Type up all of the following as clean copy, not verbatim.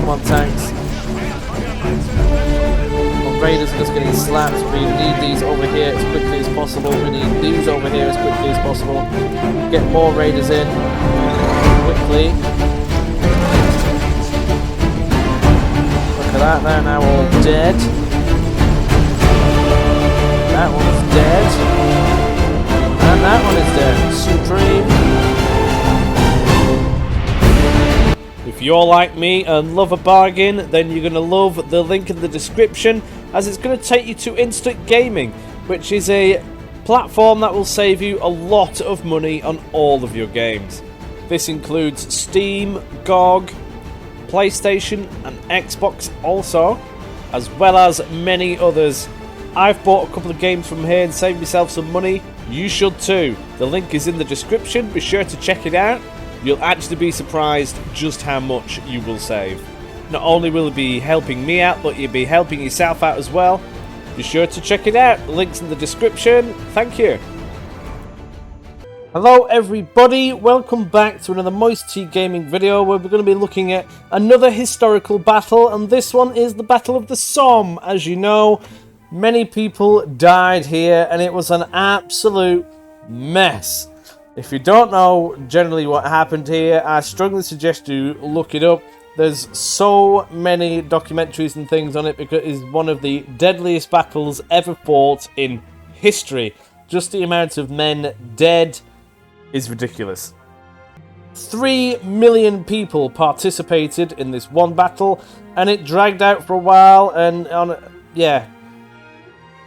Come on, tanks. Well, raiders are just getting slapped. We need these over here as quickly as possible. We need these over here as quickly as possible. Get more raiders in quickly. Look at that, they're now all dead. That one's dead. And that one is dead. Supreme. If you're like me and love a bargain, then you're going to love the link in the description, as it's going to take you to Instant Gaming, which is a platform that will save you a lot of money on all of your games. This includes Steam, GOG, PlayStation and Xbox also, as well as many others. I've bought a couple of games from here and saved myself some money. You should too. The link is in the description. Be sure to check it out. You'll actually be surprised just how much you will save. Not only will it be helping me out, but you'll be helping yourself out as well. Be sure to check it out. The link's in the description. Thank you. Hello everybody, welcome back to another MoisTea gaming video where we're going to be looking at another historical battle, and this one is the Battle of the Somme. As you know, many people died here and it was an absolute mess. If you don't know generally what happened here, I strongly suggest you look it up. There's so many documentaries and things on it because it is one of the deadliest battles ever fought in history. Just the amount of men dead is ridiculous. 3 million people participated in this one battle, and it dragged out for a while. And yeah,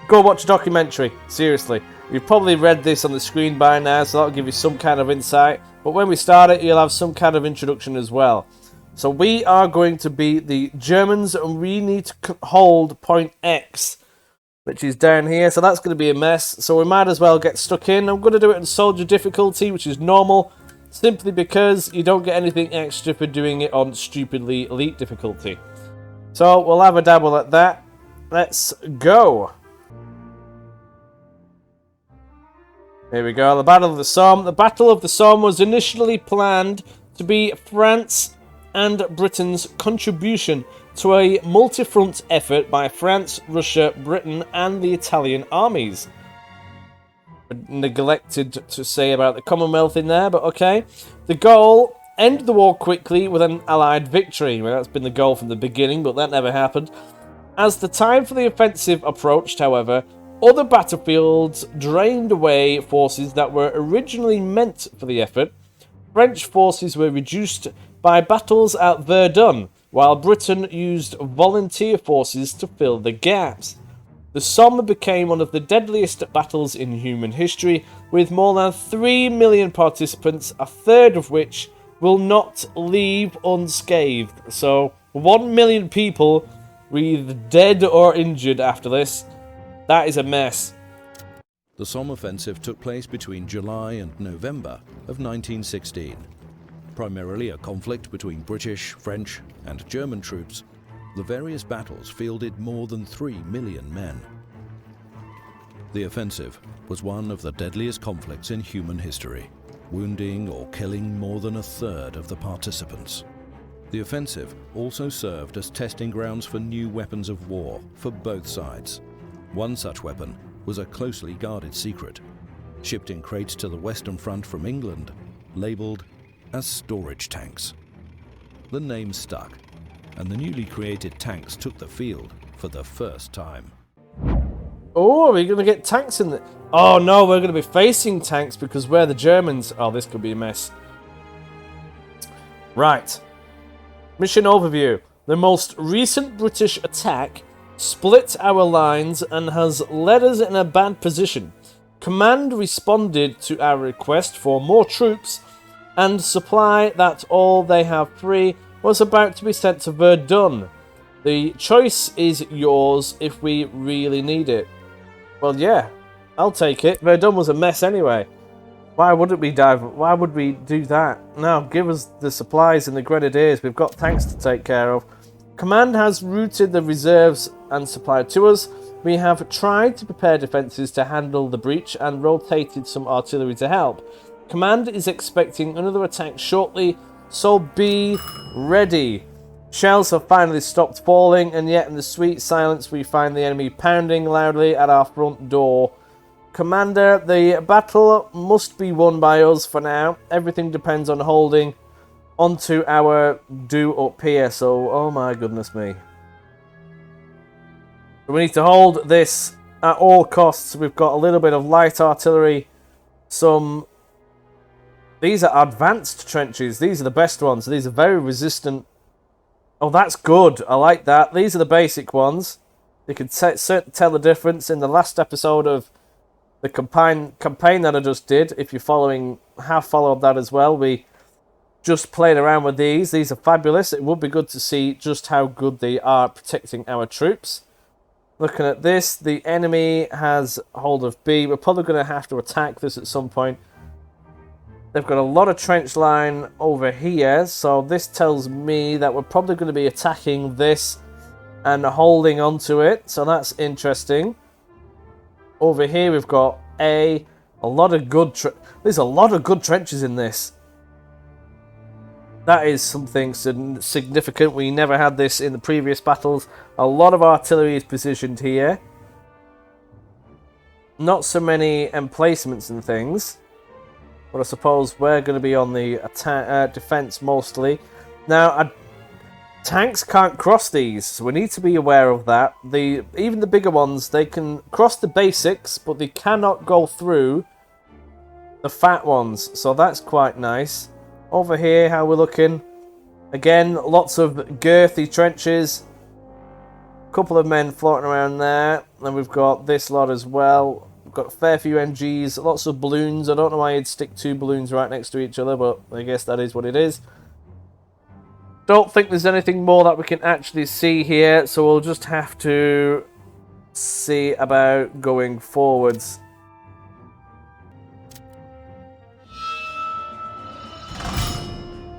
go watch a documentary. Seriously, you've probably read this on the screen by now, so that'll give you some kind of insight. But when we start it, you'll have some kind of introduction as well. So we are going to be the Germans, and we need to hold point X, which is down here, so that's going to be a mess, so we might as well get stuck in. I'm going to do it in soldier difficulty, which is normal, simply because you don't get anything extra for doing it on stupidly elite difficulty. So we'll have a dabble at that. Let's go. Here we go, the Battle of the Somme. The Battle of the Somme was initially planned to be France and Britain's contribution to a multi-front effort by France, Russia, Britain and the Italian armies. Neglected to say about the Commonwealth in there, but okay. The goal, end the war quickly with an Allied victory. Well, that's been the goal from the beginning, but that never happened. As the time for the offensive approached, however, other battlefields drained away forces that were originally meant for the effort. French forces were reduced by battles at Verdun, while Britain used volunteer forces to fill the gaps. The Somme became one of the deadliest battles in human history, with more than 3 million participants, a third of which will not leave unscathed. So 1 million people were either dead or injured after this. That is a mess. The Somme offensive took place between July and November of 1916. Primarily a conflict between British, French and German troops, the various battles fielded more than 3 million men. The offensive was one of the deadliest conflicts in human history, wounding or killing more than a third of the participants. The offensive also served as testing grounds for new weapons of war for both sides. One such weapon was a closely guarded secret, shipped in crates to the Western Front from England, labelled as storage tanks. The name stuck, and the newly created tanks took the field for the first time. Oh, are we going to get tanks in there? Oh no, we're going to be facing tanks because we're the Germans. Oh, this could be a mess. Right. Mission overview. The most recent British attack split our lines and has led us in a bad position. Command responded to our request for more troops and supply that all they have free was about to be sent to Verdun. The choice is yours if we really need it. Well, yeah, I'll take it. Verdun was a mess anyway. Why wouldn't we dive? Why would we do that? No, give us the supplies and the grenadiers. We've got tanks to take care of. Command has routed the reserves and supply to us. We have tried to prepare defences to handle the breach and rotated some artillery to help. Command is expecting another attack shortly, so be ready. Shells have finally stopped falling, and yet in the sweet silence we find the enemy pounding loudly at our front door. Commander, the battle must be won by us for now. Everything depends on holding onto our do up here, so oh my goodness me. We need to hold this at all costs. We've got a little bit of light artillery, some... These are advanced trenches. These are the best ones. These are very resistant. Oh, that's good. I like that. These are the basic ones. You can certainly tell the difference in the last episode of the campaign that I just did. If you're have followed that as well, we just played around with these. These are fabulous. It would be good to see just how good they are protecting our troops. Looking at this, the enemy has hold of B. We're probably going to have to attack this at some point. They've got a lot of trench line over here, so this tells me that we're probably going to be attacking this and holding onto it, so that's interesting. Over here we've got A. There's a lot of good trenches in this. That is something significant. We never had this in the previous battles. A lot of artillery is positioned here. Not so many emplacements and things. But I suppose we're going to be on the defense mostly. Now, tanks can't cross these, so we need to be aware of that. Even the bigger ones, they can cross the basics, but they cannot go through the fat ones. So that's quite nice. Over here, how we're looking. Again, lots of girthy trenches. A couple of men floating around there. And we've got this lot as well. We've got a fair few MGs, lots of balloons. I don't know why you'd stick two balloons right next to each other, but I guess that is what it is. Don't think there's anything more that we can actually see here, so we'll just have to see about going forwards.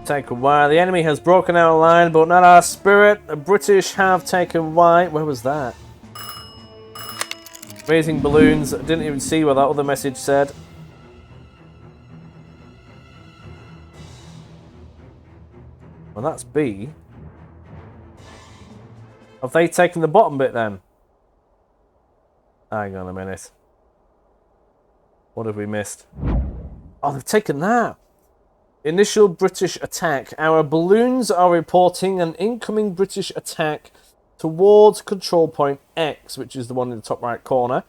Taken Y. The enemy has broken our line, but not our spirit. The British have taken Y. Where was that? Raising balloons. I didn't even see what that other message said. Well, that's B. Have they taken the bottom bit then? Hang on a minute. What have we missed? Oh, they've taken that. Initial British attack. Our balloons are reporting an incoming British attack towards control point X, which is the one in the top right corner.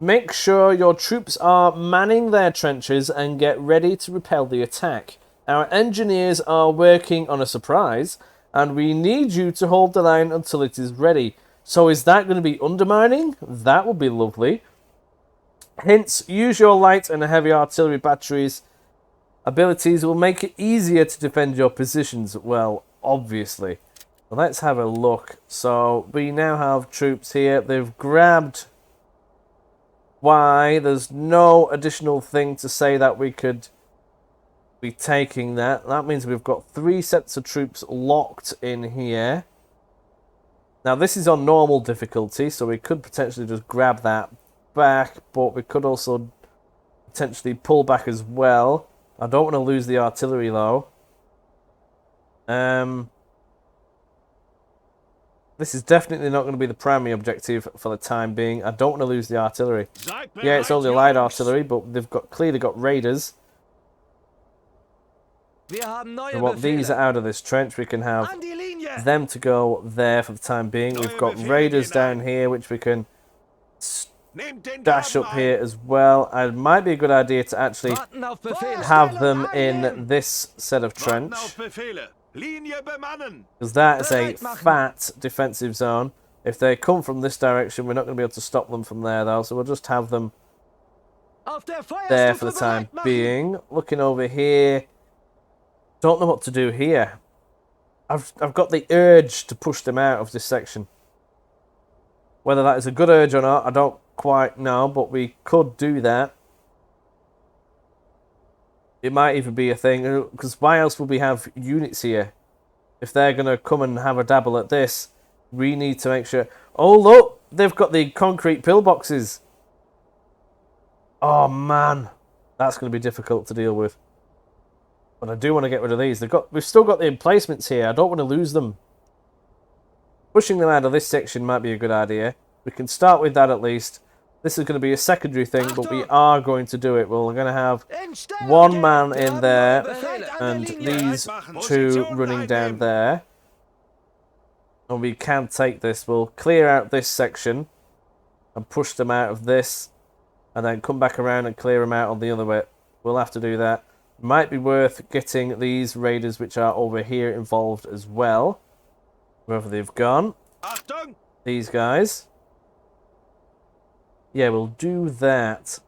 Make sure your troops are manning their trenches and get ready to repel the attack. Our engineers are working on a surprise, and we need you to hold the line until it is ready. So is that going to be undermining? That would be lovely. Hints, use your light and heavy artillery batteries. Abilities will make it easier to defend your positions. Well, obviously. Well, let's have a look. So, we now have troops here. They've grabbed Y. There's no additional thing to say that we could be taking that. That means we've got 3 sets of troops locked in here. Now, this is on normal difficulty, so we could potentially just grab that back, but we could also potentially pull back as well. I don't want to lose the artillery, though. This is definitely not going to be the primary objective for the time being. I don't want to lose the artillery. Yeah, it's only light artillery, but they've clearly got raiders. We want these out of this trench. We can have them to go there for the time being. We've got raiders down here, which we can dash up here as well. It might be a good idea to actually have them in this set of trench, because that is a fat defensive zone. If they come from this direction, we're not going to be able to stop them from there, though, so we'll just have them there for the time being. Looking over here, don't know what to do here. I've got the urge to push them out of this section. Whether that is a good urge or not, I don't quite know, but we could do that. It might even be a thing, because why else would we have units here? If they're going to come and have a dabble at this, we need to make sure... Oh, look! They've got the concrete pillboxes. Oh, man. That's going to be difficult to deal with. But I do want to get rid of these. We've still got the emplacements here. I don't want to lose them. pushing them out of this section might be a good idea. We can start with that at least. This is going to be a secondary thing, but we are going to do it. We're going to have one man in there and these two running down there. And we can take this. We'll clear out this section and push them out of this, and then come back around and clear them out on the other way. We'll have to do that. Might be worth getting these raiders which are over here involved as well. Wherever they've gone. These guys. Yeah, we'll do that.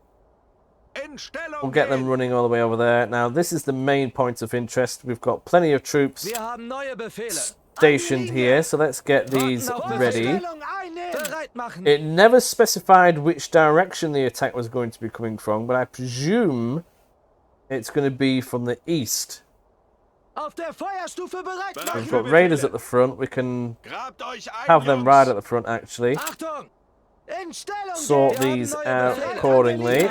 We'll get them running all the way over there. Now, this is the main point of interest. We've got plenty of troops stationed here, so let's get these ready. It never specified which direction the attack was going to be coming from, but I presume it's going to be from the east. We've got raiders at the front. We can have them right at the front, actually. Sort these out accordingly.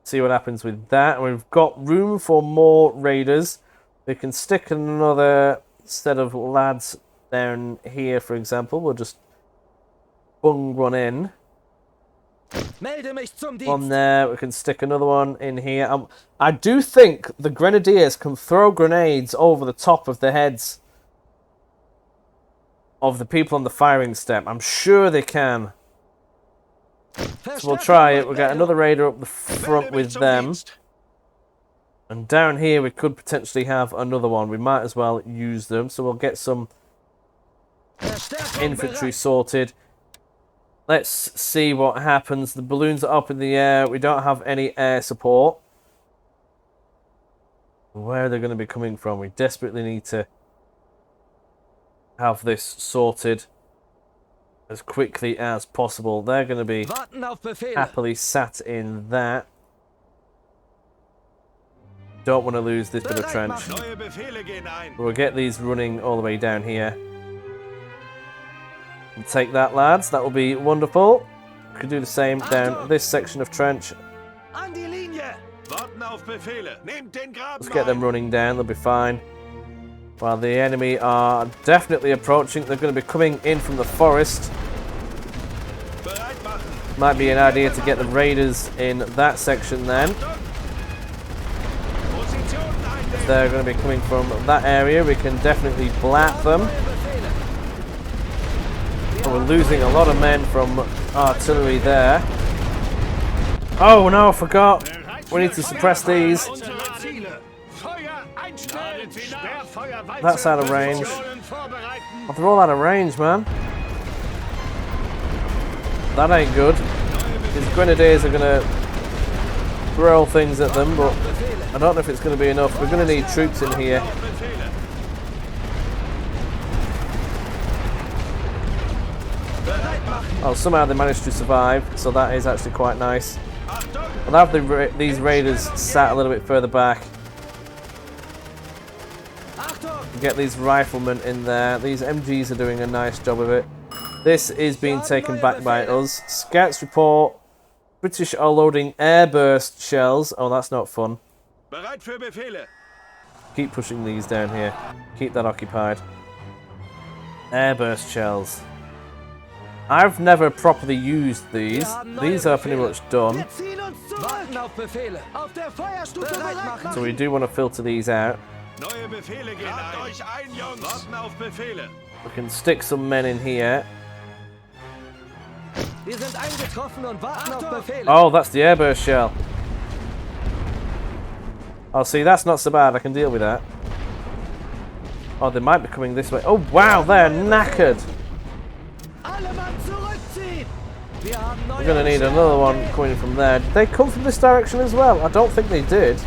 See what happens with that. We've got room for more raiders. We can stick another set of lads down here, for example. We'll just bung one in. On there, we can stick another one in here. I do think the grenadiers can throw grenades over the top of the heads of the people on the firing step. I'm sure they can. So we'll try it. We'll get another raider up the front with them. And down here we could potentially have another one. We might as well use them. So we'll get some infantry sorted. Let's see what happens. The balloons are up in the air. We don't have any air support. Where are they going to be coming from? We desperately need to have this sorted as quickly as possible. They're going to be happily sat in that. Don't want to lose this bit of trench. We'll get these running all the way down here. And take that, lads. That will be wonderful. We can do the same down this section of trench. Let's get them running down. They'll be fine. While the enemy are definitely approaching. They're going to be coming in from the forest. Might be an idea to get the raiders in that section then. If they're going to be coming from that area, we can definitely blat them. Oh, we're losing a lot of men from artillery there. Oh no, I forgot. We need to suppress these. That's out of range. Oh, they're all out of range, man. That ain't good. These grenadiers are going to throw things at them, but I don't know if it's going to be enough. We're going to need troops in here. Oh, somehow they managed to survive, so that is actually quite nice. I'll have these raiders sat a little bit further back. Get these riflemen in there. These MGs are doing a nice job of it. This is being taken back by us. Scouts report. British are loading airburst shells. Oh, that's not fun. Keep pushing these down here. Keep that occupied. Airburst shells. I've never properly used these. These are pretty much done. So we do want to filter these out. We can stick some men in here. Oh, that's the airburst shell. Oh, see, that's not so bad. I can deal with that. Oh, they might be coming this way. Oh, wow, they're knackered. We're going to need another one coming from there. Did they come from this direction as well? I don't think they did.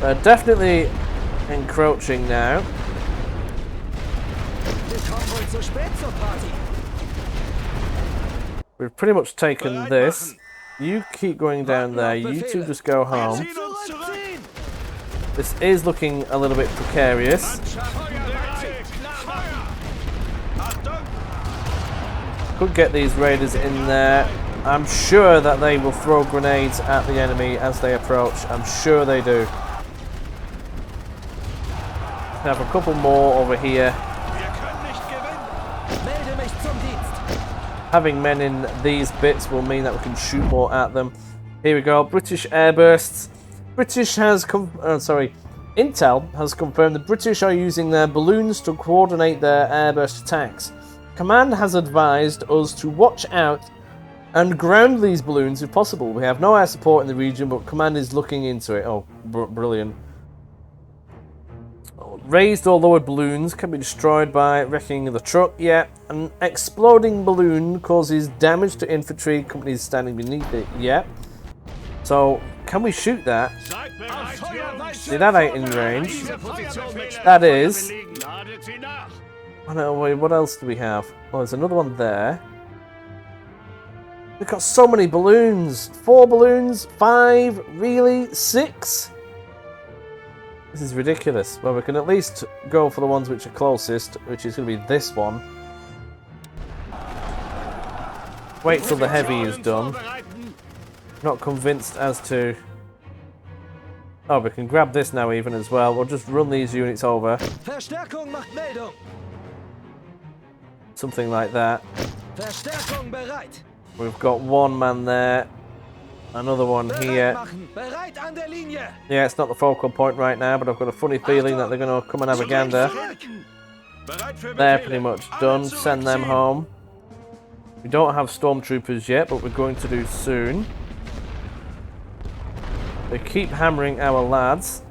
They're definitely encroaching now. We've pretty much taken this. You keep going down there. You two just go home. This is looking a little bit precarious. Could get these raiders in there. I'm sure that they will throw grenades at the enemy as they approach. I'm sure they do. Have a couple more over here. Having men in these bits will mean that we can shoot more at them. Here we go. British airbursts. Intel has confirmed the British are using their balloons to coordinate their airburst attacks. Command has advised us to watch out and ground these balloons if possible. We have no air support in the region, but Command is looking into it. Oh, brilliant. Raised or lowered balloons can be destroyed by wrecking the truck. Yeah, an exploding balloon causes damage to infantry companies standing beneath it. Yeah. So, can we shoot that? See, that ain't in range. That is. Oh no, wait, what else do we have? Oh, there's another one there. We've got so many balloons. 4 balloons? 5? Really? 6? This is ridiculous. Well, we can at least go for the ones which are closest, which is going to be this one. Wait till the heavy is done. Not convinced as to... Oh, we can grab this now even as well. We'll just run these units over. Something like that. We've got one man there. Another one here. Yeah, it's not the focal point right now, but I've got a funny feeling that they're going to come and have a gander. They're pretty much done. Send them home. We don't have stormtroopers yet, but we're going to do soon. They keep hammering our lads.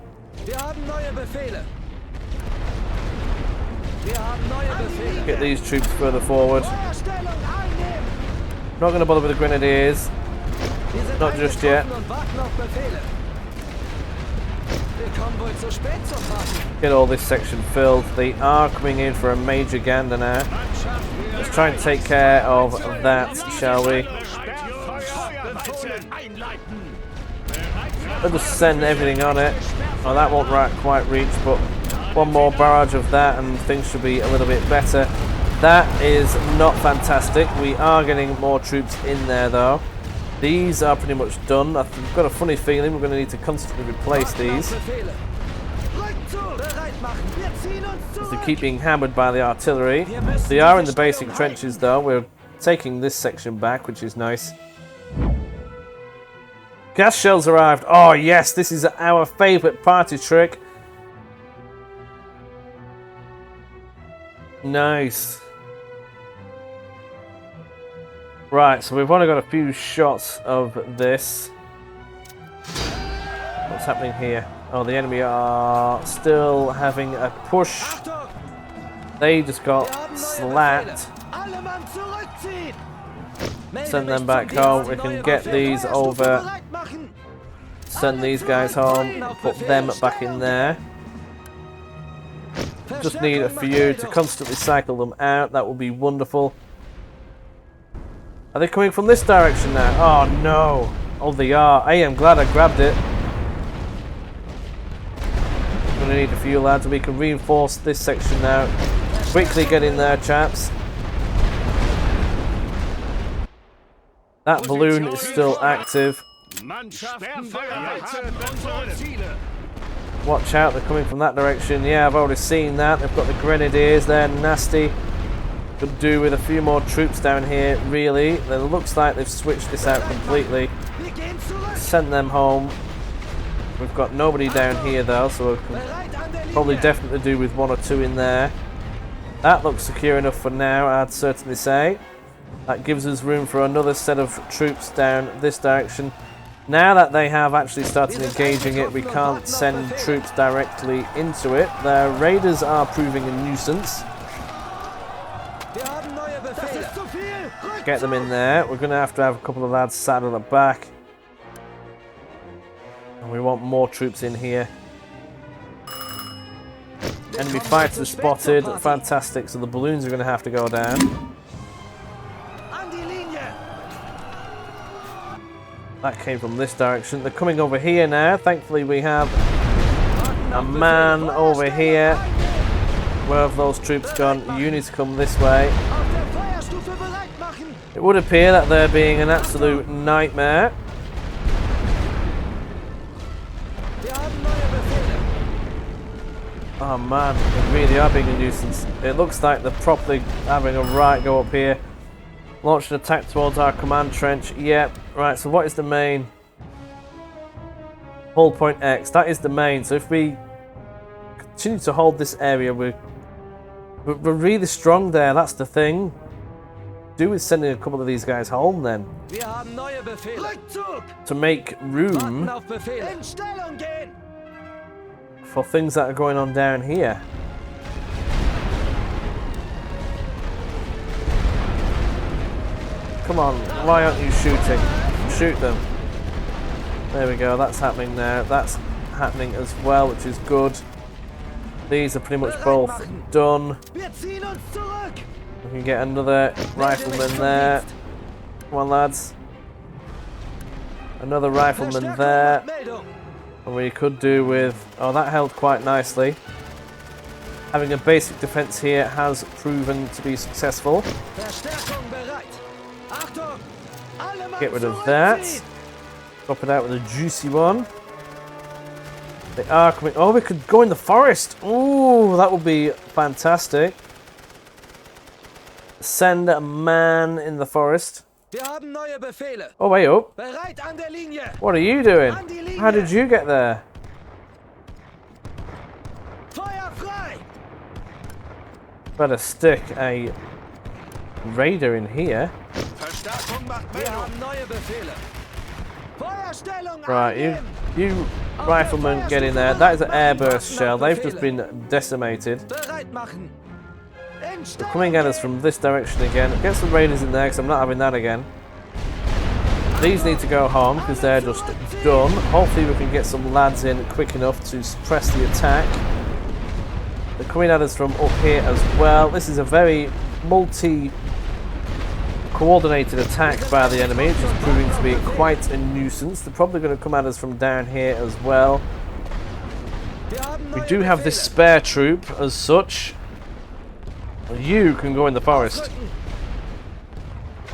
Get these troops further forward. Not going to bother with the grenadiers. Not just yet. Get all this section filled. They are coming in for a major gander now. Let's try and take care of that, shall we? We'll just send everything on it. Oh, that won't quite reach, but one more barrage of that and things should be a little bit better. That is not fantastic. We are getting more troops in there though. These are pretty much done. I've got a funny feeling we're going to need to constantly replace these. As they keep being hammered by the artillery. They are in the basic trenches though. We're taking this section back, which is nice. Gas shells arrived. Oh yes, this is our favourite party trick. Nice. Right, so we've only got a few shots of this. What's happening here? Oh, the enemy are still having a push. They just got slapped. Send them back home. We can get these over. Send these guys home. Put them back in there. Just need a few to constantly cycle them out. That would be wonderful. Are they coming from this direction now? Oh no. Oh, they are. I am glad I grabbed it. I'm going to need a few lads. We can reinforce this section now. Quickly get in there, chaps. That balloon is still active. Watch out, they're coming from that direction. Yeah, I've already seen that. They've got the grenadiers, they're nasty. Could do with a few more troops down here, really. It looks like they've switched this out completely. Sent them home. We've got nobody down here though, so we can probably definitely do with 1 or 2 in there. That looks secure enough for now, I'd certainly say. That gives us room for another set of troops down this direction. Now that they have actually started engaging it, we can't send troops directly into it. Their raiders are proving a nuisance. Get them in there. We're going to have a couple of lads sat at the back. And we want more troops in here. Enemy fighters spotted. Fantastic. So the balloons are going to have to go down. That came from this direction. They're coming over here now. Thankfully we have a man over here. Where have those troops gone? Units come this way. It would appear that they're being an absolute nightmare. Oh man, they really are being a nuisance. It looks like they're properly having a right go up here. Launch an attack towards our command trench. Yep. Right, so what is the main? Hold point X. That is the main. So if we continue to hold this area, we're really strong there. That's the thing. Do with sending a couple of these guys home then. To make room for things that are going on down here. Come on, why aren't you shooting? Shoot them. There we go, that's happening now. That's happening as well, which is good. These are pretty much both done. We can get another rifleman there. Come on, lads. Another rifleman there. And we could do with... Oh, that held quite nicely. Having a basic defense here has proven to be successful. Get rid of that. Drop it out with a juicy one. They are coming... Oh, we could go in the forest. Ooh, that would be fantastic. Send a man in the forest. Oh, wait up. What are you doing? How did you get there? Better stick a raider in here. Right, you riflemen get in there. That is an airburst shell. They've just been decimated. They're coming at us from this direction again. Get some raiders in there because I'm not having that again. These need to go home because they're just done. Hopefully we can get some lads in quick enough to suppress the attack. They're coming at us from up here as well. This is a very multi-coordinated attack by the enemy, which is proving to be quite a nuisance. They're probably going to come at us from down here as well. We do have this spare troop as such. You can go in the forest.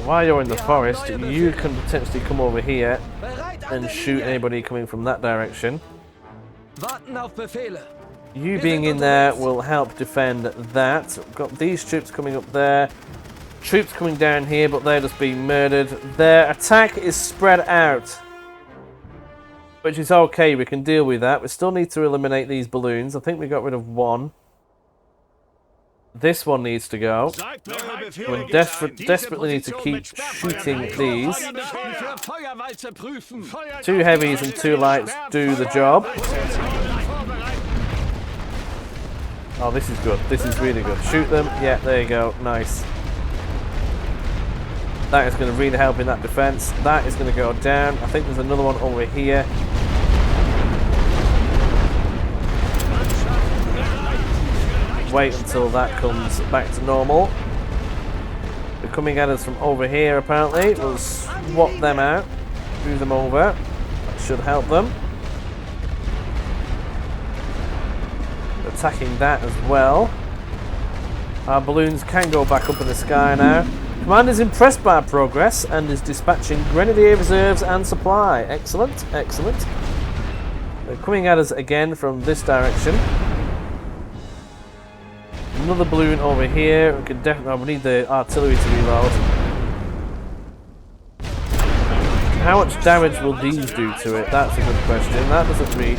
While you're in the forest, you can potentially come over here and shoot anybody coming from that direction. You being in there will help defend that. We've got these troops coming up there. Troops coming down here, but they're just being murdered. Their attack is spread out, which is okay. We can deal with that. We still need to eliminate these balloons. I think we got rid of one. This one needs to go. We desperately need to keep shooting these. 2 heavies and 2 lights do the job. Oh, this is good. This is really good. Shoot them. Yeah, there you go. Nice. That is going to really help in that defense. That is going to go down. I think there's another one over here. Wait until that comes back to normal. They're coming at us from over here apparently. We'll swap them out. Move them over. That should help them. Attacking that as well. Our balloons can go back up in the sky now. Command is impressed by our progress and is dispatching grenadier reserves and supply. Excellent, excellent. They're coming at us again from this direction. Another balloon over here. We can definitely. Oh, we need the artillery to reload. How much damage will these do to it? That's a good question. That doesn't reach.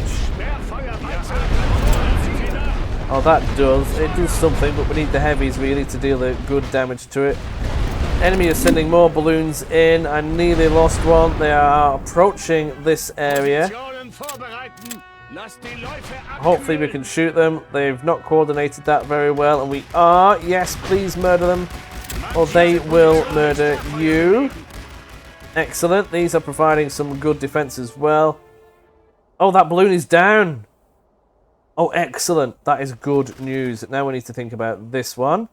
Oh, that does. It does something, but we need the heavies really to deal the good damage to it. Enemy is sending more balloons in. I nearly lost one. They are approaching this area. Hopefully we can shoot them. They've not coordinated that very well, and we are. Yes, please murder them, or they will murder you. Excellent. These are providing some good defense as well. Oh, that balloon is down. Oh, excellent. That is good news. Now we need to think about this one.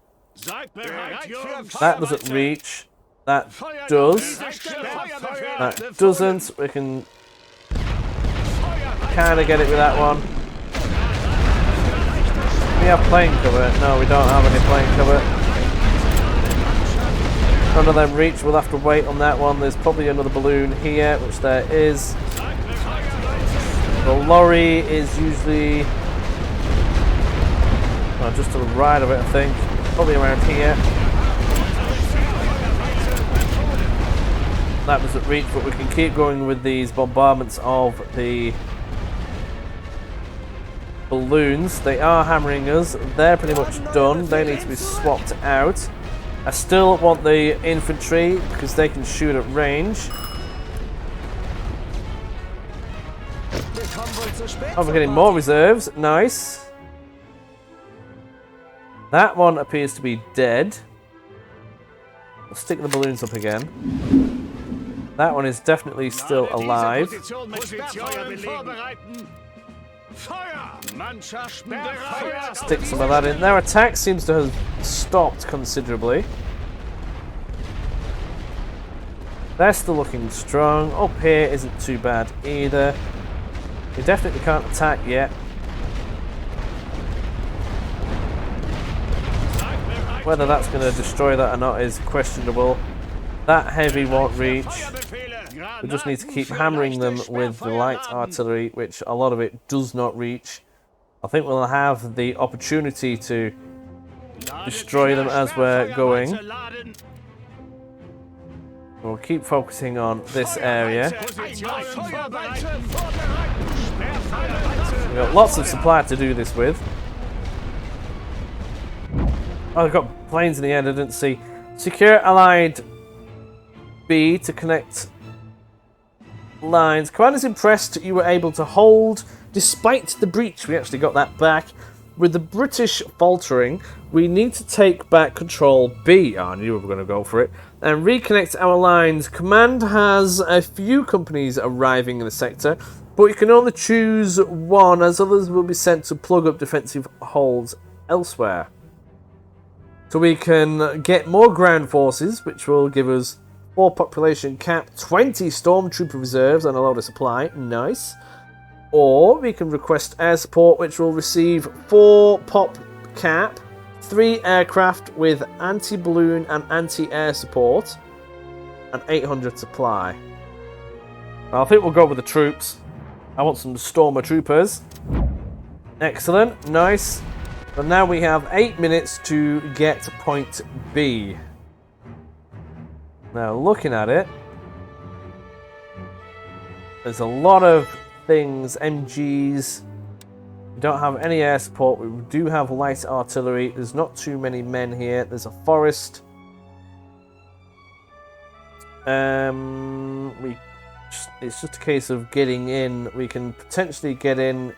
That doesn't reach. That does. That doesn't. We can kind of get it with that one. We have plane cover. No, we don't have any plane cover. None of them reach. We'll have to wait on that one. There's probably another balloon here, which there is. The lorry is usually just to the right of it, I think. Probably around here. That doesn't reach, but we can keep going with these bombardments of the balloons. They are hammering us. They're pretty much done. They need to be swapped out. I still want the infantry because they can shoot at range. Oh, we're getting more reserves. Nice. That one appears to be dead. We'll stick the balloons up again. That one is definitely still alive. Stick some of that in. Their attack seems to have stopped considerably. They're still looking strong. Up here isn't too bad either. They definitely can't attack yet. Whether that's going to destroy that or not is questionable. That heavy won't reach. We just need to keep hammering them with the light artillery, which a lot of it does not reach. I think we'll have the opportunity to destroy them as we're going. We'll keep focusing on this area. We've got lots of supply to do this with. Oh, they've got planes in the air I didn't see. Secure Allied B to connect lines. Commander's impressed you were able to hold despite the breach. We actually got that back. With the British faltering, we need to take back Control B. Oh, I knew we were going to go for it. And reconnect our lines. Command has a few companies arriving in the sector, but you can only choose one, as others will be sent to plug up defensive holes elsewhere. So we can get more ground forces, which will give us 4 population cap, 20 stormtrooper reserves, and a load of supply. Nice. Or we can request air support, which will receive 4 pop cap, 3 aircraft with anti-balloon and anti-air support, and 800 supply. I think we'll go with the troops. I want some stormer troopers. Excellent. Nice. But now we have 8 minutes to get to point B. Now, looking at it, there's a lot of things, MGs. We don't have any air support. We do have light artillery. There's not too many men here. There's a forest. It's just a case of getting in. We can potentially get in.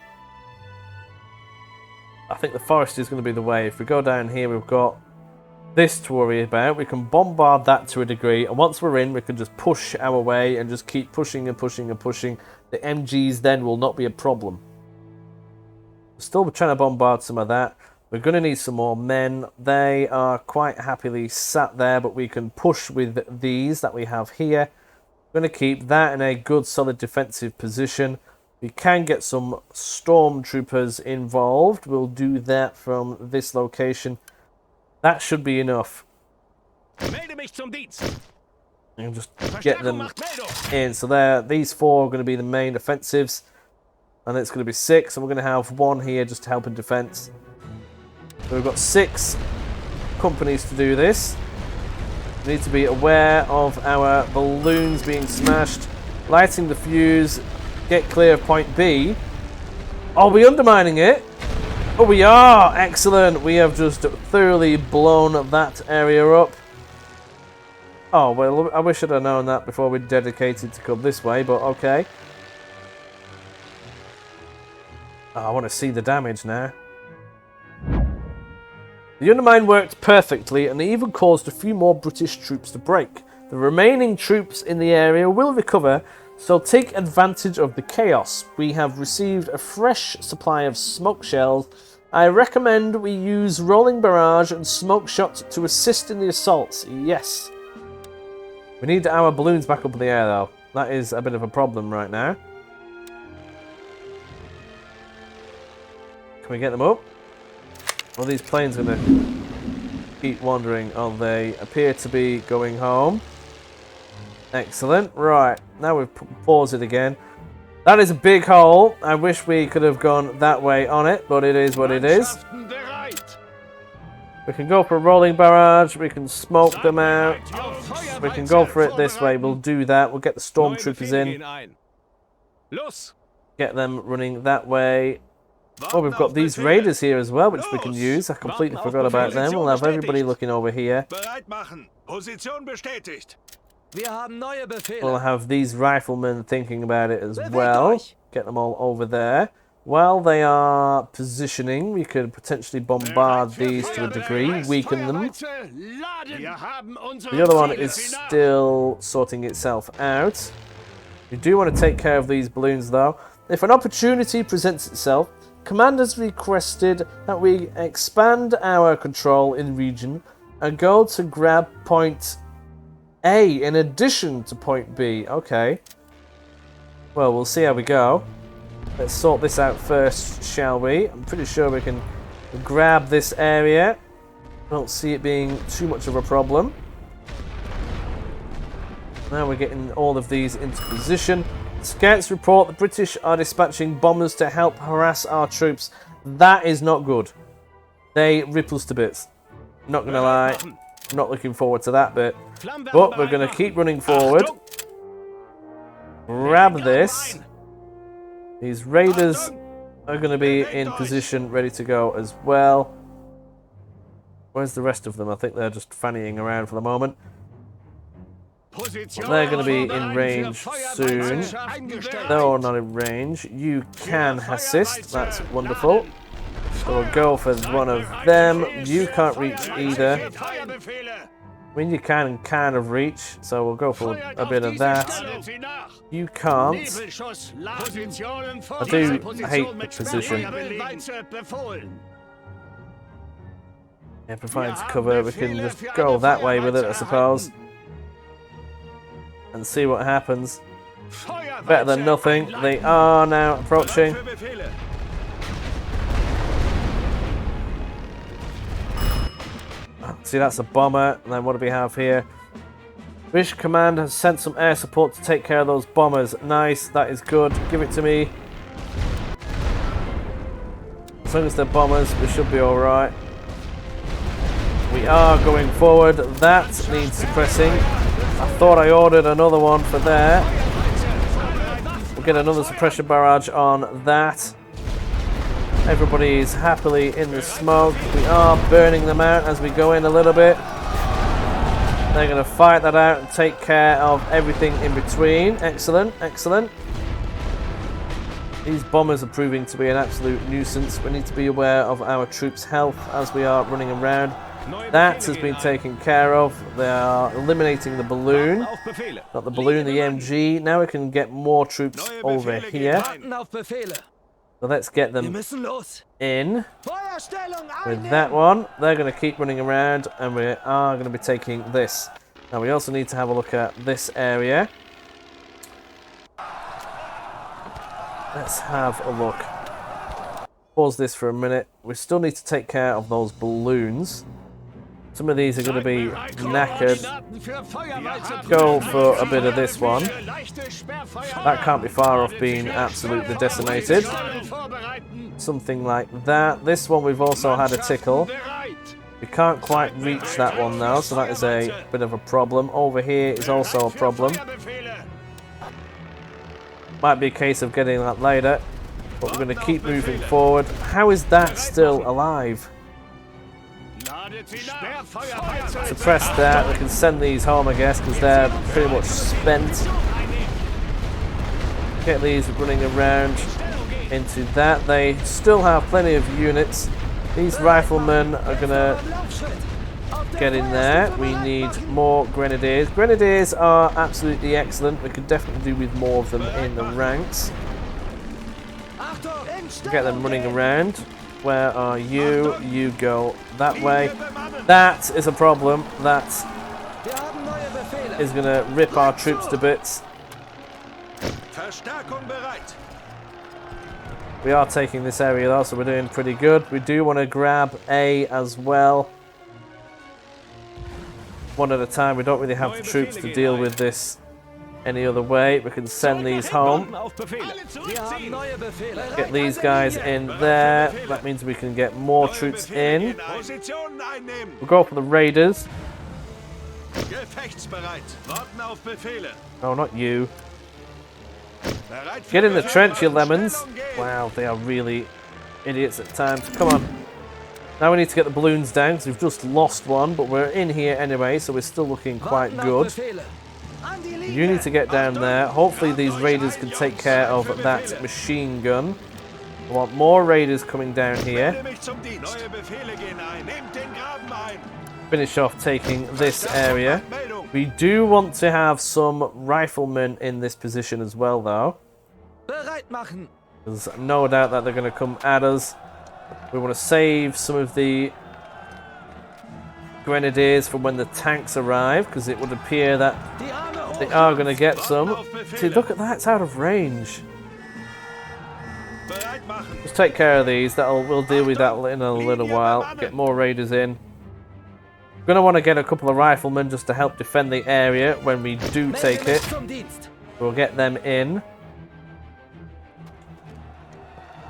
I think the forest is going to be the way. If we go down here, we've got this to worry about. We can bombard that to a degree, and once we're in, we can just push our way and just keep pushing and pushing and pushing. The MGs then will not be a problem. We're still trying to bombard some of that. We're going to need some more men. They are quite happily sat there, but we can push with these that we have here. We're going to keep that in a good solid defensive position. We can get some stormtroopers involved. We'll do that from this location. That should be enough. And just get them in. So there, these 4 are going to be the main offensives. And it's going to be 6. And we're going to have 1 here just to help in defense. So we've got 6 companies to do this. We need to be aware of our balloons being smashed. Lighting the fuse. Get clear of point B. Are we undermining it? Oh, we are! Excellent! We have just thoroughly blown that area up. Oh, well, I wish I'd have known that before we dedicated to come this way, but okay. Oh, I want to see the damage now. The undermine worked perfectly, and they even caused a few more British troops to break. The remaining troops in the area will recover, so take advantage of the chaos. We have received a fresh supply of smoke shells. I recommend we use rolling barrage and smoke shot to assist in the assaults. Yes. We need our balloons back up in the air though. That is a bit of a problem right now. Can we get them up? Well, these planes are going to keep wandering. Oh, they appear to be going home. Excellent. Right, now we've paused it again. That is a big hole. I wish we could have gone that way on it, but it is what it is. We can go for a rolling barrage. We can smoke them out. We can go for it this way. We'll do that. We'll get the stormtroopers in. Get them running that way. Oh, we've got these raiders here as well, which we can use. I completely forgot about them. We'll have everybody looking over here. We'll have these riflemen thinking about it as well. Get them all over there. While they are positioning, we could potentially bombard these to a degree, weaken them. The other one is still sorting itself out. We do want to take care of these balloons though. If an opportunity presents itself, Commander's requested that we expand our control in region and go to grab point A in addition to point B. Okay. Well, we'll see how we go. Let's sort this out first, shall we? I'm pretty sure we can grab this area. I don't see it being too much of a problem. Now we're getting all of these into position. Scouts report the British are dispatching bombers to help harass our troops. That is not good. They rip us to bits. Not gonna lie, I'm not looking forward to that bit. But we're gonna keep running forward. Grab this. These raiders are gonna be in position, ready to go as well. Where's the rest of them? I think they're just fannying around for the moment. They're going to be in range soon. No, not in range. You can assist. That's wonderful. So we'll go for one of them. You can't reach either. I mean, you can kind of reach. So we'll go for a bit of that. You can't. I do hate the position. Yeah, provides cover. We can just go that way with it, I suppose. And see what happens. Better than nothing. They are now approaching. See, that's a bomber. And then what do we have here? British Command has sent some air support to take care of those bombers. Nice, that is good. Give it to me. As long as they're bombers, we should be alright. We are going forward. That needs suppressing. I thought I ordered another one for there. We'll get another suppression barrage on that. Everybody is happily in the smoke. We are burning them out as we go in a little bit. They're going to fight that out and take care of everything in between. Excellent, excellent. These bombers are proving to be an absolute nuisance. We need to be aware of our troops' health as we are running around. That has been taken care of. They are eliminating the balloon. Not the balloon, the MG. Now we can get more troops over here. So let's get them in with that one. They're going to keep running around and we are going to be taking this. Now we also need to have a look at this area. Let's have a look. Pause this for a minute. We still need to take care of those balloons. Some of these are going to be knackered. Go for a bit of this one. That can't be far off being absolutely decimated. Something like that. This one we've also had a tickle. We can't quite reach that one now, so that is a bit of a problem. Over here is also a problem. Might be a case of getting that later, but we're going to keep moving forward. How is that still alive? Suppress that. We can send these home, I guess, because they're pretty much spent. Get these running around into that. They still have plenty of units. These riflemen are going to get in there. We need more grenadiers. Grenadiers are absolutely excellent. We could definitely do with more of them in the ranks. Get them running around. Where are you? You go that way. That is a problem. That is going to rip our troops to bits. We are taking this area though, so we're doing pretty good. We do want to grab A as well. One at a time. We don't really have the troops to deal with this any other way. We can send these home. Get these guys in there. That means we can get more troops in. We'll go for the raiders. Oh, not you. Get in the trench, you lemons. Wow, they are really idiots at times. Come on. Now we need to get the balloons down because we've just lost one, but we're in here anyway, so we're still looking quite good. You need to get down there. Hopefully these raiders can take care of that machine gun. I want more raiders coming down here. Finish off taking this area. We do want to have some riflemen in this position as well, though. There's no doubt that they're going to come at us. We want to save some of the grenadiers for when the tanks arrive, because it would appear that they are going to get some. See, look at that, it's out of range. Just take care of these. We'll deal with that in a little while. Get more raiders in. We're going to want to get a couple of riflemen just to help defend the area when we do take it. We'll get them in.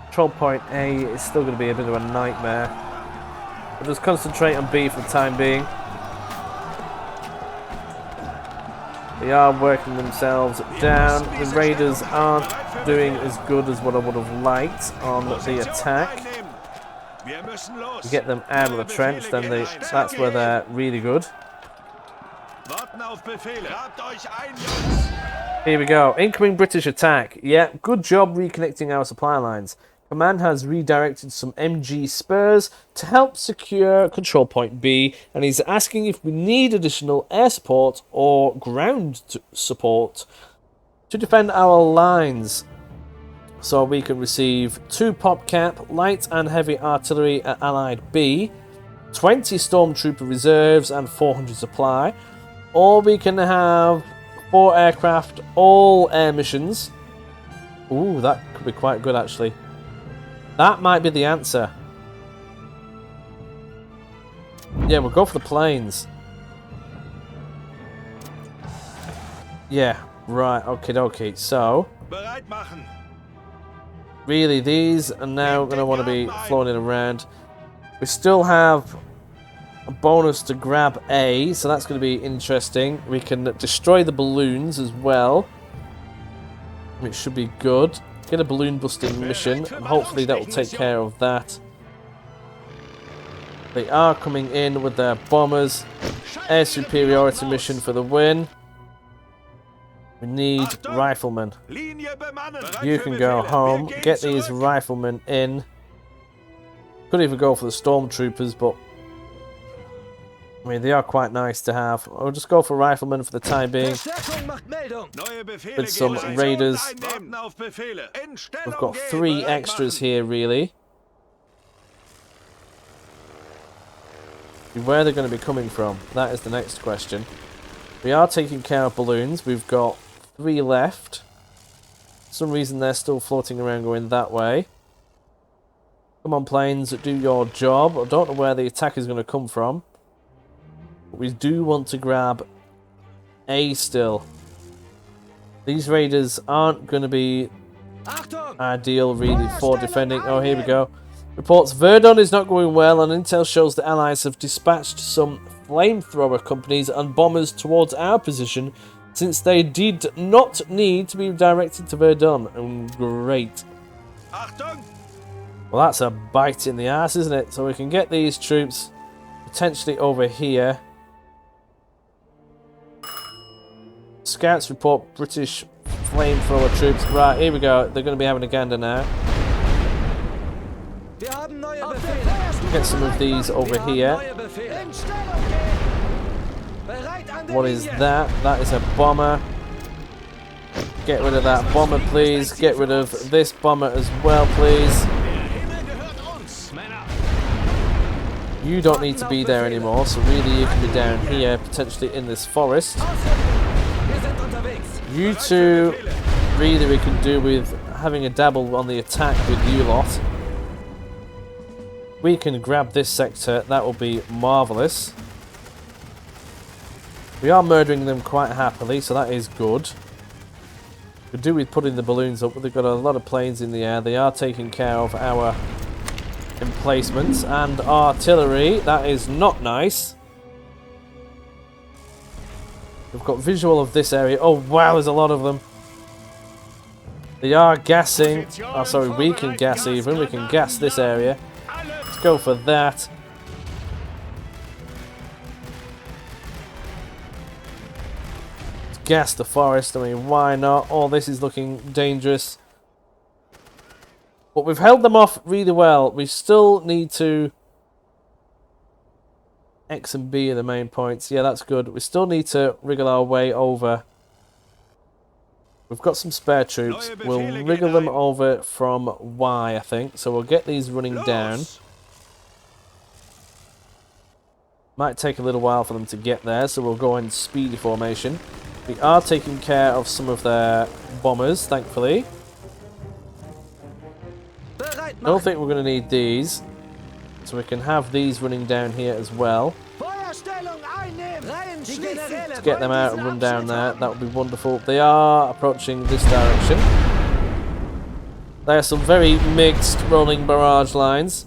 Control point A is still going to be a bit of a nightmare. We'll just concentrate on B for the time being. They are working themselves down. The raiders aren't doing as good as what I would have liked on the attack. You get them out of the trench, then that's where they're really good. Here we go. Incoming British attack. Yeah, good job reconnecting our supply lines. Command has redirected some MG Spurs to help secure control point B, and he's asking if we need additional air support or ground support to defend our lines. So we can receive 2 PopCap, light and heavy artillery at Allied B, 20 Stormtrooper reserves and 400 supply, or we can have 4 aircraft, all air missions. Ooh, that could be quite good actually. That might be the answer. Yeah, we'll go for the planes. Yeah, right, okay. So, really, these are now going to want to be flown in around. We still have a bonus to grab A, so that's going to be interesting. We can destroy the balloons as well, which should be good. Get a balloon busting mission, and hopefully that will take care of that. They are coming in with their bombers. Air superiority mission for the win. We need riflemen. You can go home. Get these riflemen in. Could even go for the stormtroopers, but I mean, they are quite nice to have. I'll just go for riflemen for the time being. With some raiders. We've got 3 extras here, really. Where they're going to be coming from, that is the next question. We are taking care of balloons. We've got 3 left. For some reason they're still floating around going that way. Come on, planes, do your job. I don't know where the attack is going to come from. We do want to grab A still. These raiders aren't going to be ideal really for defending. Oh, here we go. Reports Verdun is not going well, and intel shows the Allies have dispatched some flamethrower companies and bombers towards our position since they did not need to be directed to Verdun. Great. Well, that's a bite in the ass, isn't it? So we can get these troops potentially over here. Scouts report British flamethrower troops. Right, here we go. They're going to be having a gander now. Get some of these over here. What is that? That is a bomber. Get rid of that bomber, please. Get rid of this bomber as well, please. You don't need to be there anymore, so really you can be down here, potentially in this forest. You two, really we can do with having a dabble on the attack with you lot. We can grab this sector, that will be marvellous. We are murdering them quite happily, so that is good. Could do with putting the balloons up, but they've got a lot of planes in the air. They are taking care of our emplacements and artillery. That is not nice. We've got visual of this area. Oh wow, there's a lot of them. They are gassing. Oh, sorry, we can gas even. We can gas this area. Let's go for that. Let's gas the forest. I mean, why not? Oh, this is looking dangerous. But we've held them off really well. We still need to... X and B are the main points. Yeah, that's good. We still need to wriggle our way over. We've got some spare troops. We'll wriggle them over from Y, I think. So we'll get these running down. Might take a little while for them to get there, so we'll go in speedy formation. We are taking care of some of their bombers, thankfully. I don't think we're going to need these. So we can have these running down here as well. To get them out and run down there, that would be wonderful. They are approaching this direction. There are some very mixed rolling barrage lines.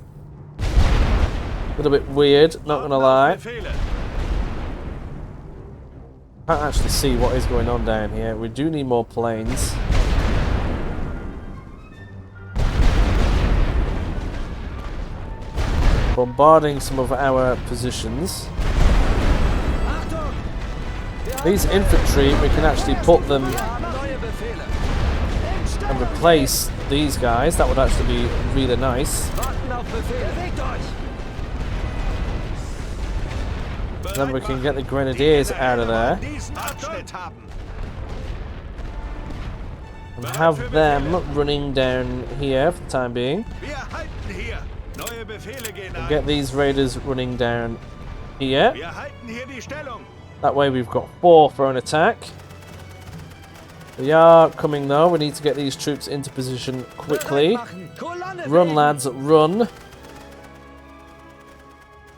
A little bit weird, not going to lie. Can't actually see what is going on down here. We do need more planes. Bombarding some of our positions. These infantry, we can actually put them and replace these guys. That would actually be really nice. Then we can get the grenadiers out of there. And have them running down here for the time being. And get these raiders running down here. That way we've got 4 for an attack. They are coming though. We need to get these troops into position quickly. Run, lads, run.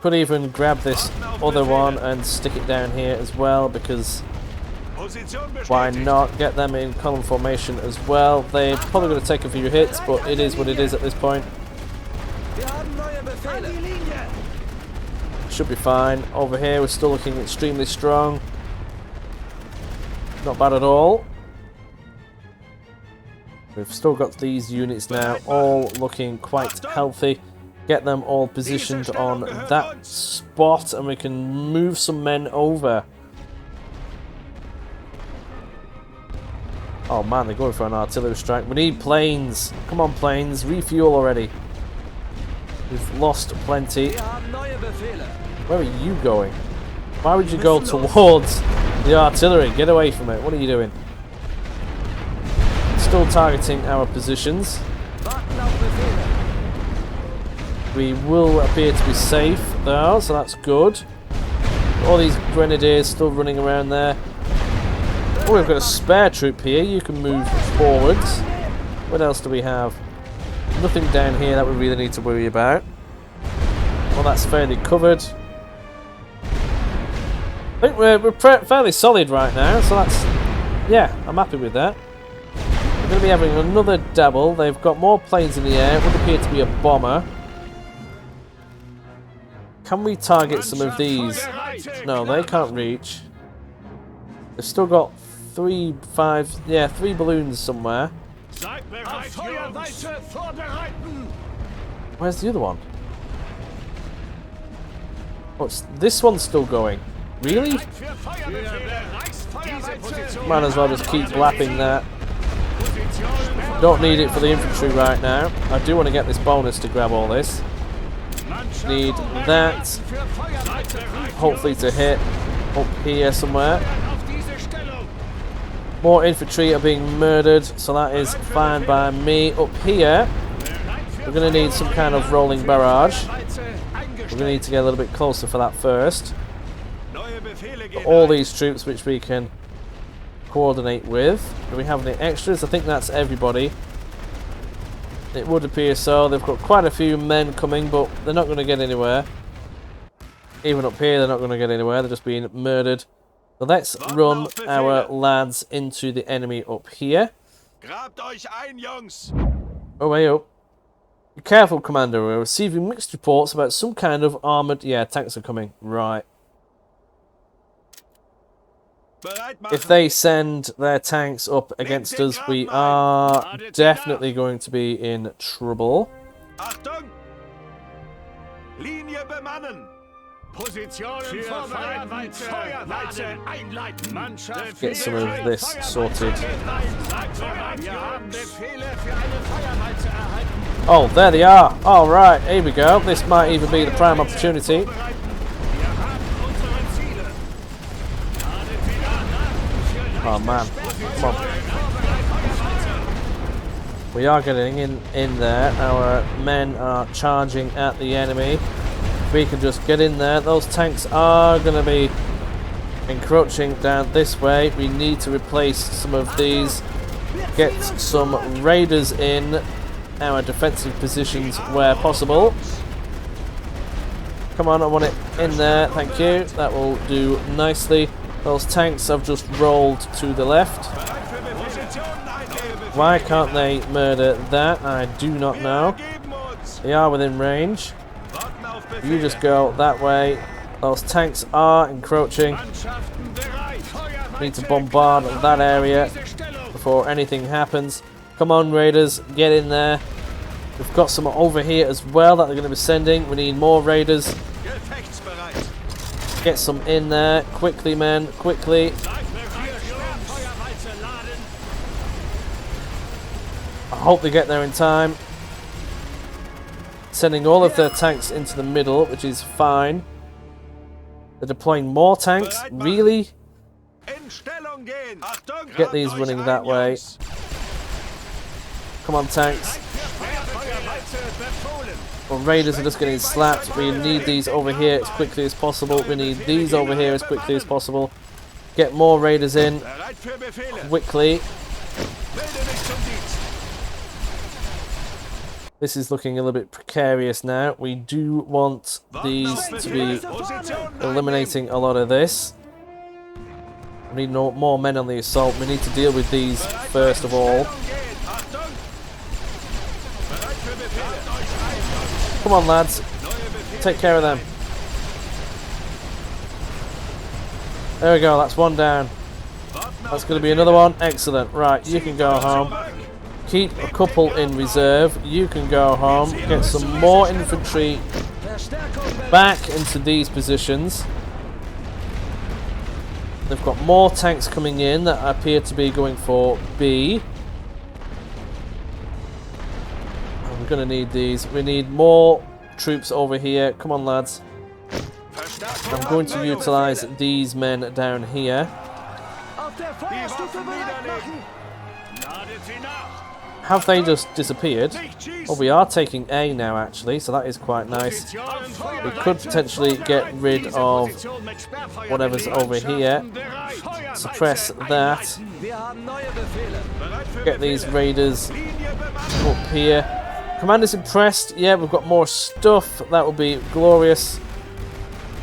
Could even grab this other one and stick it down here as well, because why not? Get them in column formation as well. They're probably going to take a few hits, but it is what it is at this point. Should be fine. Over here we're still looking extremely strong. Not bad at all. We've still got these units now all looking quite healthy. Get them all positioned on that spot and we can move some men over. Oh man, they're going for an artillery strike. We need planes. Come on planes, refuel already. We've lost plenty. Where are you going? Why would you go towards the artillery? Get away from it. What are you doing? Still targeting our positions. We will appear to be safe though, so that's good. All these grenadiers still running around there. Oh, we've got a spare troop here. You can move forwards. What else do we have? Nothing down here that we really need to worry about. Well, that's fairly covered. I think we're fairly solid right now, so that's... yeah, I'm happy with that. We're going to be having another dabble. They've got more planes in the air. It would appear to be a bomber. Can we target some of these? No, they can't reach. They've still got 3 balloons somewhere. Where's the other one? What's this one's still going? Really? Might as well just keep lapping that. Don't need it for the infantry right now. I do want to get this bonus to grab all this. Need that. Hopefully to hit up here somewhere. More infantry are being murdered, so that is fine by me. Up here, we're going to need some kind of rolling barrage. We're going to need to get a little bit closer for that first. All these troops which we can coordinate with. Do we have any extras? I think that's everybody. It would appear so. They've got quite a few men coming, but they're not going to get anywhere. Even up here, they're not going to get anywhere. They're just being murdered. So let's run our lads into the enemy up here. Grabt euch ein, Jungs! Oh, way up. Be careful, Commander. We're receiving mixed reports about some kind of armoured... Yeah, tanks are coming. Right. Bereit machen! If they send their tanks up against us, we are definitely going to be in trouble. Achtung! Linie bemannen! Position für Feuerweite einleiten. Mannschaft, Get some of this sorted. Wir haben Befehle für eine Feuerweite erhalten. Oh, there they are. All right, here we go. This might even be the prime opportunity. Wir haben unsere Ziele. Oh man, come on. We are getting in there. Our men are charging at the enemy. If we can just get in there, those tanks are going to be encroaching down this way. We need to replace some of these. Get some raiders in our defensive positions where possible. Come on, I want it in there. Thank you. That will do nicely. Those tanks have just rolled to the left. Why can't they murder that? I do not know. They are within range. You just go that way. Those tanks are encroaching. Need to bombard that area before anything happens. Come on, raiders, get in there. We've got some over here as well that they're going to be sending. We need more raiders. Get some in there. Quickly, men, quickly. I hope they get there in time. Sending all of their tanks into the middle, which is fine. They're deploying more tanks. Really? Get these running that way. Come on, tanks. Well, raiders are just getting slapped. We need these over here as quickly as possible. We need these over here as quickly as possible. Get more raiders in quickly. This is looking a little bit precarious now. We do want these to be eliminating a lot of this. We need more men on the assault. We need to deal with these first of all. Come on, lads. Take care of them. There we go. That's one down. That's going to be another one. Excellent. Right, you can go home. Keep a couple in reserve. You can go home. Get some more infantry back into these positions. They've got more tanks coming in that appear to be going for B. I'm going to need these. We need more troops over here. Come on, lads. I'm going to utilize these men down here. Have they just disappeared? Oh, we are taking A now, actually, so that is quite nice. We could potentially get rid of whatever's over here. Suppress that. Get these raiders up here. Commander's impressed. Yeah, we've got more stuff. That will be glorious.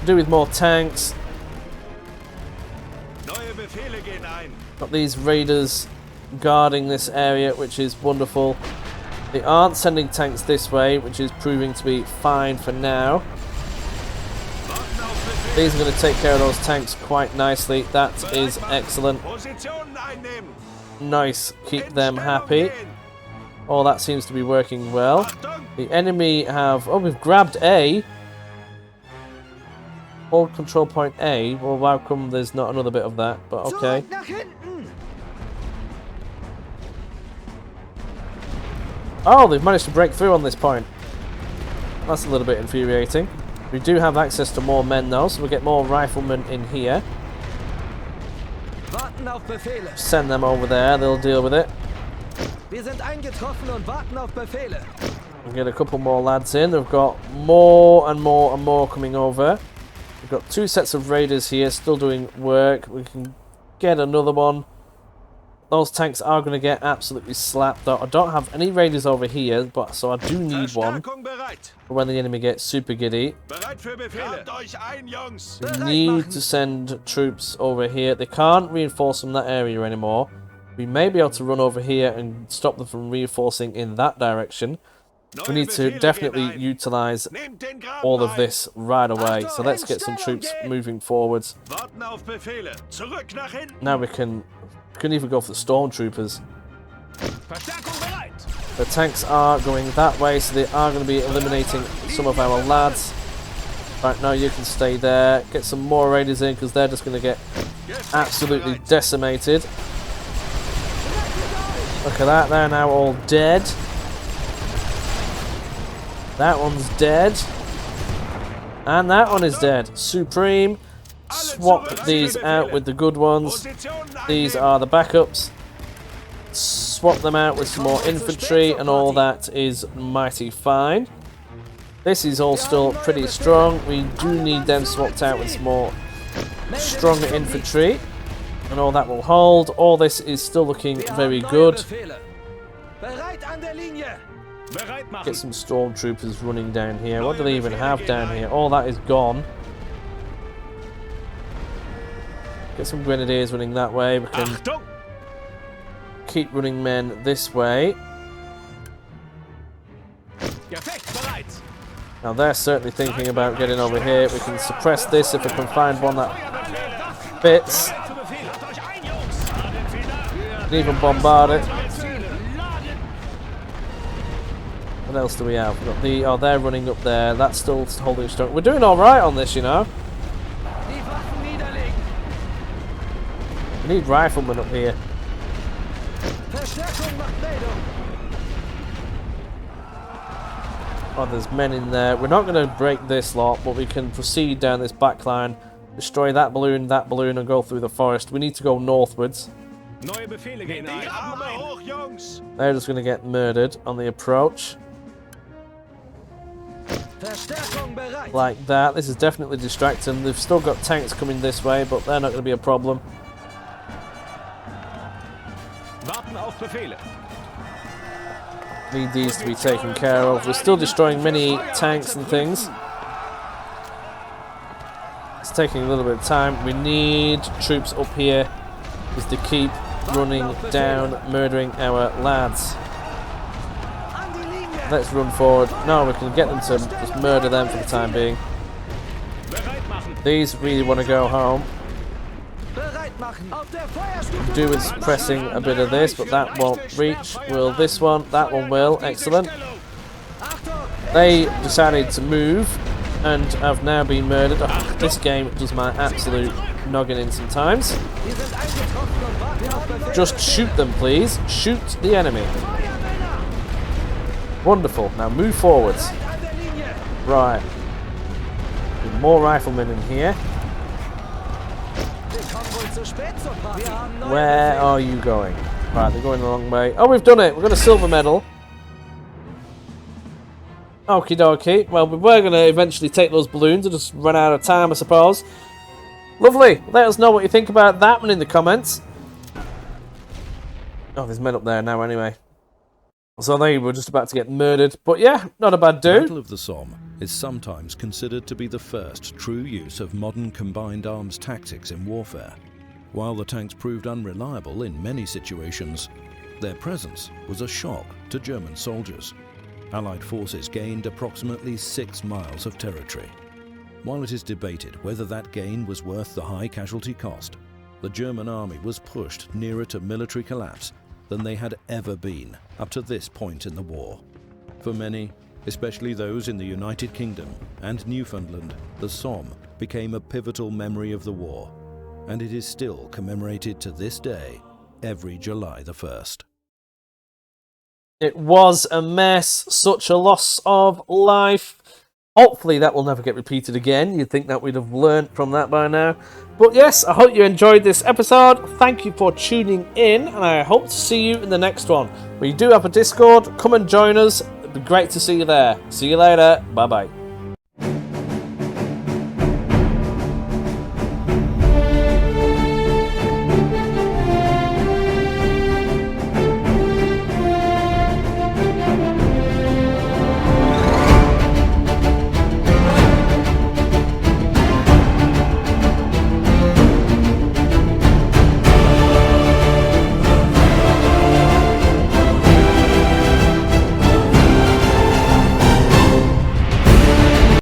Do with more tanks. Got these raiders guarding this area, which is wonderful. They aren't sending tanks this way, which is proving to be fine for now. These are going to take care of those tanks quite nicely. That is excellent. Nice. Keep them happy. Oh, that seems to be working well. The enemy have... Oh, we've grabbed A. Hold control point A. Well, how come there's not another bit of that? But okay. Oh, they've managed to break through on this point. That's a little bit infuriating. We do have access to more men though, so we'll get more riflemen in here. Send them over there, they'll deal with it. We'll get a couple more lads in. They've got more and more and more coming over. We've got two sets of raiders here, still doing work. We can get another one. Those tanks are going to get absolutely slapped though. I don't have any raiders over here, but so I do need one for when the enemy gets super giddy. We need to send troops over here. They can't reinforce from that area anymore. We may be able to run over here and stop them from reinforcing in that direction. We need to definitely utilise Nehmt den Graben all of ein. this right away. So let's get some troops moving forwards. Warten auf Befehle. Zurück nach hinten. Now we can even go for the stormtroopers. Verstärkung bereit. The tanks are going that way, so they are going to be eliminating some of our lads. Right, now you can stay there. Get some more raiders in, because they're just going to get absolutely decimated. Look at that, they're now all dead. That one's dead. And that one is dead. Supreme. Swap these out with the good ones. These are the backups. Swap them out with some more infantry, and all that is mighty fine. This is all still pretty strong. We do need them swapped out with some more stronger infantry, and all that will hold. All this is still looking very good. Get some stormtroopers running down here. What do they even have down here? All that is gone. Get some grenadiers running that way. We can keep running men this way. Now they're certainly thinking about getting over here. We can suppress this if we can find one that fits. We can even bombard it. What else do we have? We've got the... Oh, they're running up there. That's still holding strong. We're doing alright on this, you know. We need riflemen up here. Oh, there's men in there. We're not going to break this lot, but we can proceed down this back line, destroy that balloon, and go through the forest. We need to go northwards. Neue Befehle gehen Die Arme hoch, Jungs. They're just going to get murdered on the approach. Like that. This is definitely distracting. They've still got tanks coming this way, but they're not going to be a problem. Warten auf Befehle. Need these to be taken care of. We're still destroying many tanks and things. It's taking a little bit of time. We need troops up here just to keep running down, murdering our lads. Let's run forward. No, we can get them to just murder them for the time being. These really want to go home. Do with suppressing a bit of this, but that won't reach. Will this one? That one will. Excellent. They decided to move and have now been murdered. Oh, this game does my absolute noggin in sometimes. Just shoot them, please. Shoot the enemy. Wonderful. Now move forwards. Right. More riflemen in here. Where are you going? Right, they're going the wrong way. Oh, we've done it. We've got a silver medal. Okie dokie. Well, we were going to eventually take those balloons and just run out of time, I suppose. Lovely. Let us know what you think about that one in the comments. Oh, there's men up there now anyway. So they were just about to get murdered. But yeah, not a bad The do. Battle of the Somme is sometimes considered to be the first true use of modern combined arms tactics in warfare. While the tanks proved unreliable in many situations, their presence was a shock to German soldiers. Allied forces gained approximately 6 miles of territory. While it is debated whether that gain was worth the high casualty cost, the German army was pushed nearer to military collapse than they had ever been up to this point in the war. For many, especially those in the United Kingdom and Newfoundland, the Somme became a pivotal memory of the war, and it is still commemorated to this day, every July the 1st. It was a mess. Such a loss of life. Hopefully that will never get repeated again. You'd think that we'd have learned from that by now. But yes, I hope you enjoyed this episode. Thank you for tuning in, and I hope to see you in the next one. We do have a Discord. Come and join us. It'd be great to see you there. See you later. Bye-bye.